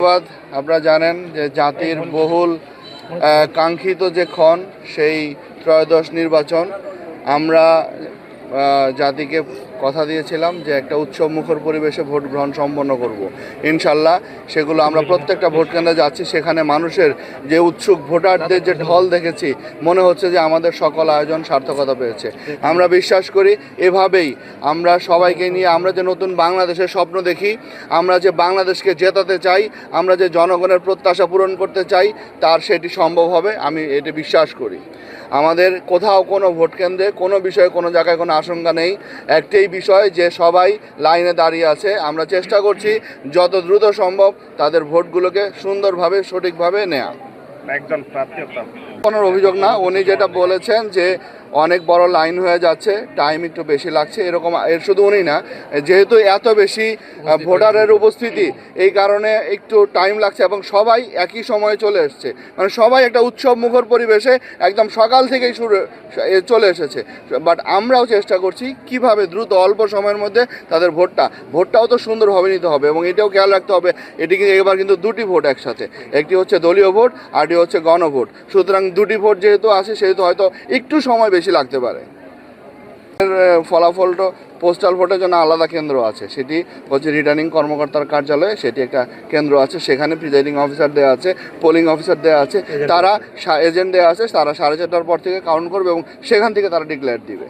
ধন্যবাদ। আপনারা জানেন যে জাতির বহুল কাঙ্ক্ষিত যে ক্ষণ সেই ত্রয়োদশ নির্বাচন আমরা জাতিকে কথা দিয়েছিলাম যে একটা উৎসবমুখর পরিবেশে ভোট গ্রহণ সম্পন্ন করব। ইনশাল্লাহ সেগুলো আমরা প্রত্যেকটা ভোট কেন্দ্রে যাচ্ছি, সেখানে মানুষের যে উৎসুক ভোটারদের যে ঢল দেখেছি, মনে হচ্ছে যে আমাদের সকল আয়োজন সার্থকতা পেয়েছে। আমরা বিশ্বাস করি এভাবেই আমরা সবাইকে নিয়ে আমরা যে নতুন বাংলাদেশের স্বপ্ন দেখি, আমরা যে বাংলাদেশকে জেতাতে চাই, আমরা যে জনগণের প্রত্যাশা পূরণ করতে চাই, তার সেটি সম্ভব হবে, আমি এটি বিশ্বাস করি। আমাদের কোথাও কোনো ভোট কেন্দ্রে কোনো বিষয়ে কোনো জায়গায় কোনো আশঙ্কা নেই। একটাই বিষয় যে সবাই লাইনে দাঁড়িয়ে আছে, আমরা চেষ্টা করছি যত দ্রুত সম্ভব তাদের ভোটগুলোকে সুন্দরভাবে সঠিকভাবে নেওয়া। একজন প্রার্থী কোনো অভিযোগ না, উনি যেটা বলেছেন যে অনেক বড় লাইন হয়ে যাচ্ছে, টাইম একটু বেশি লাগছে, এরকম এর শুধু উনি না, যেহেতু এত বেশি ভোটারের উপস্থিতি এই কারণে একটু টাইম লাগছে এবং সবাই একই সময়ে চলে এসছে, মানে সবাই একটা উৎসব মুখর পরিবেশে একদম সকাল থেকেই চলে এসেছে। বাট আমরাও চেষ্টা করছি কিভাবে দ্রুত অল্প সময়ের মধ্যে তাদের ভোটটাও তো সুন্দরভাবে নিতে হবে এবং এটাও খেয়াল রাখতে হবে এটি কিন্তু এবার কিন্তু দুটি ভোট একসাথে, একটি হচ্ছে দলীয় ভোট আরটি হচ্ছে গণভোট। সুতরাং দুটি ভোট যেহেতু আছে সেহেতু হয়তো একটু সময় বেশি লাগতে পারে। ফলাফলটা পোস্টাল ভোটের জন্য আলাদা কেন্দ্র আছে, সেটি হচ্ছে রিটার্নিং কর্মকর্তার কার্যালয়ে, সেটি একটা কেন্দ্র আছে, সেখানে প্রিজাইডিং অফিসার দেওয়া আছে, পোলিং অফিসার দেওয়া আছে, তারা এজেন্ট দেওয়া আছে, তারা 4:30টার পর থেকে কাউন্ট করবে এবং সেখান থেকে তারা ডিক্লেয়ার দিবে।